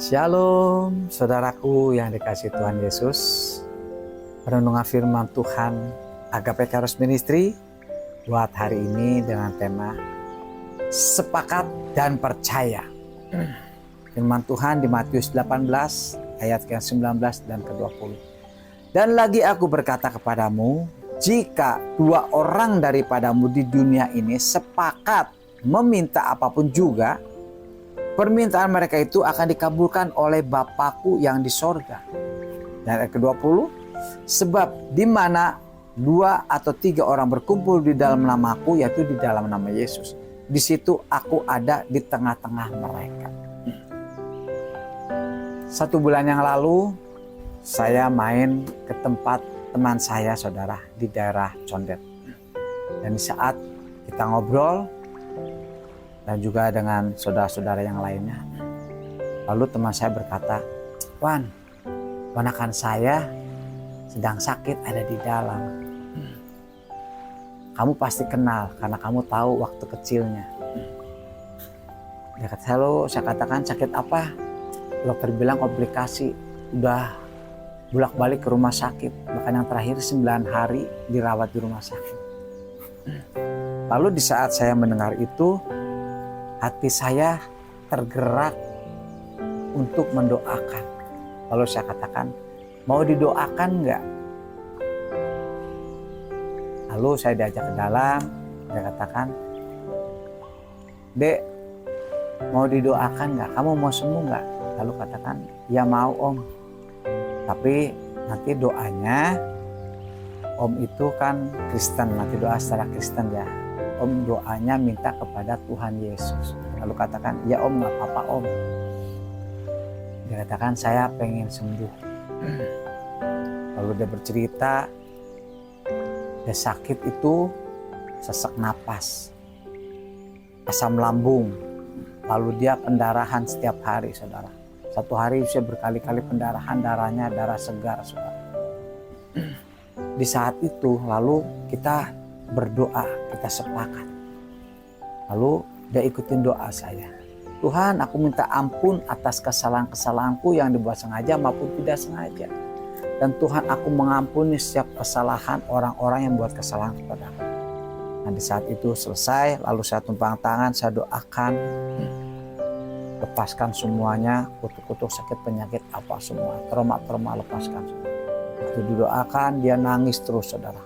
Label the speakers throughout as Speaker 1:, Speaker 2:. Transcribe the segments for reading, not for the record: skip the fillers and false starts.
Speaker 1: Shalom, saudaraku yang dikasihi Tuhan Yesus. Renungan firman Tuhan Agape Kairos Ministry buat hari ini dengan tema Sepakat dan Percaya. Firman Tuhan di Matius 18 ayat ke-19 dan ke-20. Dan lagi aku berkata kepadamu, jika dua orang daripadamu di dunia ini sepakat meminta apapun juga, permintaan mereka itu akan dikabulkan oleh Bapakku yang di sorga. Dan ayat ke-20, sebab di mana dua atau tiga orang berkumpul di dalam namaku, yaitu di dalam nama Yesus, di situ aku ada di tengah-tengah mereka. 1 bulan yang lalu saya main ke tempat teman saya, saudara, di daerah Condet. Dan saat kita ngobrol dan juga dengan saudara-saudara yang lainnya, lalu teman saya berkata, Wan, ponakan saya sedang sakit ada di dalam. Kamu pasti kenal karena kamu tahu waktu kecilnya. Dia kata, halo, saya katakan sakit apa? Dokter bilang komplikasi, udah bolak-balik ke rumah sakit, bahkan yang terakhir 9 hari dirawat di rumah sakit. Lalu di saat saya mendengar itu, hati saya tergerak untuk mendoakan. Lalu saya katakan, mau didoakan enggak? Lalu saya diajak ke dalam, dia katakan, Dek, mau didoakan enggak? Kamu mau sembuh enggak? Lalu katakan, ya mau Om. Tapi nanti doanya, Om itu kan Kristen, nanti doa secara Kristen ya. Om doanya minta kepada Tuhan Yesus. Lalu katakan, ya Om gak apa-apa Om. Dia katakan, saya pengen sembuh. Lalu dia bercerita, dia sakit itu sesak napas, asam lambung. Lalu dia pendarahan setiap hari, saudara. Satu hari bisa berkali-kali pendarahan, darahnya darah segar, saudara. Di saat itu lalu kita berdoa, kita sepakat. Lalu dia ikutin doa saya. Tuhan, aku minta ampun atas kesalahan-kesalahanku yang dibuat sengaja maupun tidak sengaja. Dan Tuhan, aku mengampuni setiap kesalahan orang-orang yang buat kesalahan kepada aku. Nah, di saat itu selesai, lalu saya tumpang tangan, saya doakan. Lepaskan semuanya, kutuk-kutuk sakit penyakit apa semua, trauma-trauma lepaskan. Waktu didoakan, dia nangis terus, saudara.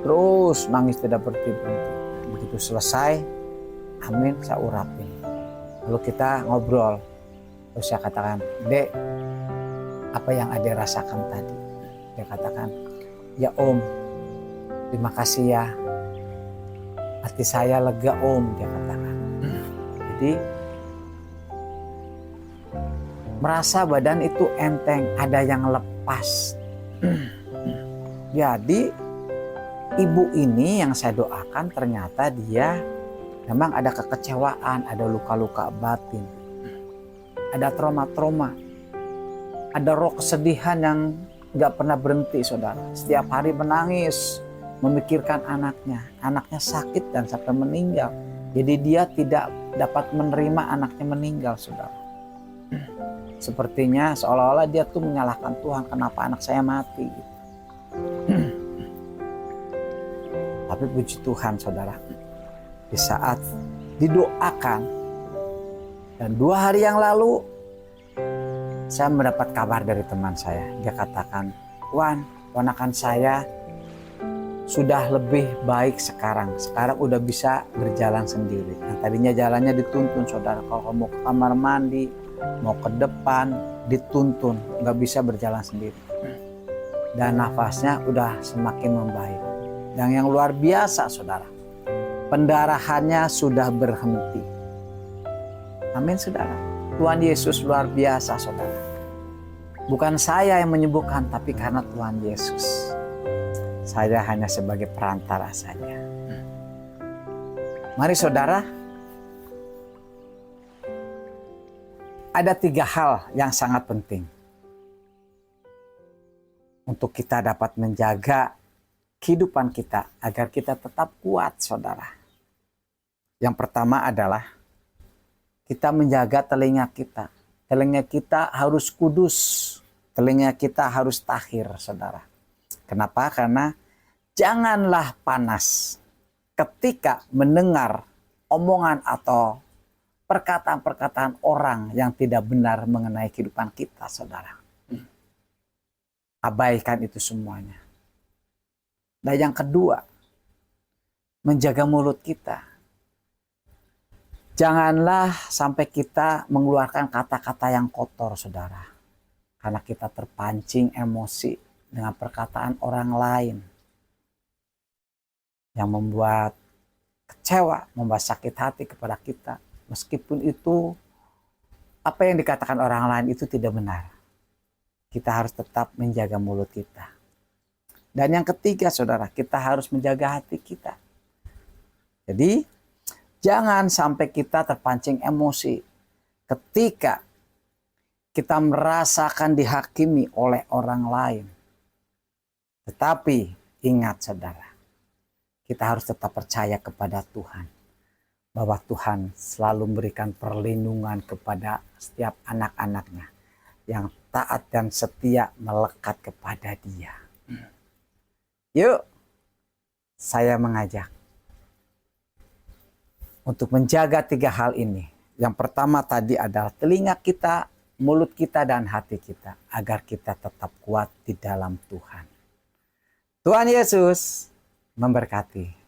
Speaker 1: Terus nangis tidak berhenti-berhenti. Begitu selesai, amin, saya urapin. Lalu kita ngobrol. Terus saya katakan, Dek, apa yang Ade rasakan tadi? Dia katakan, ya Om, terima kasih ya. Hati saya lega Om, dia katakan. Jadi, merasa badan itu enteng, ada yang lepas. Jadi, ibu ini yang saya doakan ternyata dia memang ada kekecewaan, ada luka-luka batin, ada trauma-trauma, ada roh kesedihan yang gak pernah berhenti, saudara. Setiap hari menangis, memikirkan anaknya. Anaknya sakit dan sampai meninggal. Jadi dia tidak dapat menerima anaknya meninggal, saudara. Sepertinya seolah-olah dia tuh menyalahkan Tuhan, kenapa anak saya mati. Tapi puji Tuhan, saudara, di saat didoakan dan 2 hari yang lalu saya mendapat kabar dari teman saya. Dia katakan, Wan, ponakan saya sudah lebih baik sekarang. Sekarang udah bisa berjalan sendiri. Yang tadinya jalannya dituntun, saudara. Kalau mau ke kamar mandi, mau ke depan, dituntun. Nggak bisa berjalan sendiri. Dan nafasnya udah semakin membaik. Dan yang luar biasa, saudara, pendarahannya sudah berhenti. Amin, saudara. Tuhan Yesus luar biasa, saudara. Bukan saya yang menyembuhkan, tapi karena Tuhan Yesus. Saya hanya sebagai perantara saja. Mari, saudara. Ada 3 hal yang sangat penting untuk kita dapat menjaga kehidupan kita agar kita tetap kuat, saudara. Yang pertama adalah kita menjaga telinga kita telinga kita harus kudus, telinga kita harus tahir, saudara. Kenapa? Karena janganlah panas ketika mendengar omongan atau perkataan-perkataan orang yang tidak benar mengenai kehidupan kita, saudara. Abaikan itu semuanya. Dan yang kedua, menjaga mulut kita. Janganlah sampai kita mengeluarkan kata-kata yang kotor, saudara. Karena kita terpancing emosi dengan perkataan orang lain yang membuat kecewa, membuat sakit hati kepada kita. Meskipun itu apa yang dikatakan orang lain itu tidak benar. Kita harus tetap menjaga mulut kita. Dan yang ketiga, saudara, kita harus menjaga hati kita. Jadi, jangan sampai kita terpancing emosi ketika kita merasakan dihakimi oleh orang lain. Tetapi ingat, saudara, kita harus tetap percaya kepada Tuhan. Bahwa Tuhan selalu memberikan perlindungan kepada setiap anak-anaknya yang taat dan setia melekat kepada Dia. Yuk, saya mengajak untuk menjaga 3 hal ini. Yang pertama tadi adalah telinga kita, mulut kita, dan hati kita. Agar kita tetap kuat di dalam Tuhan. Tuhan Yesus memberkati.